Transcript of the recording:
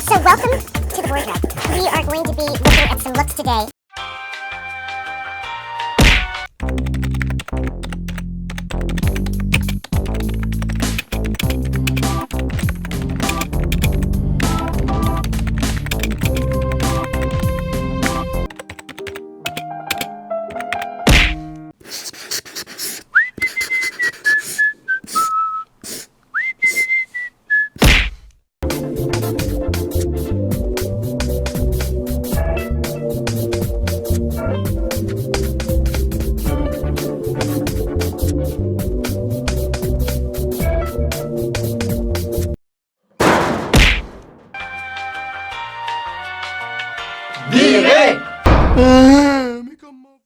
So welcome to the wardrobe. We are going to be looking at some looks today. Virez! Mais comment...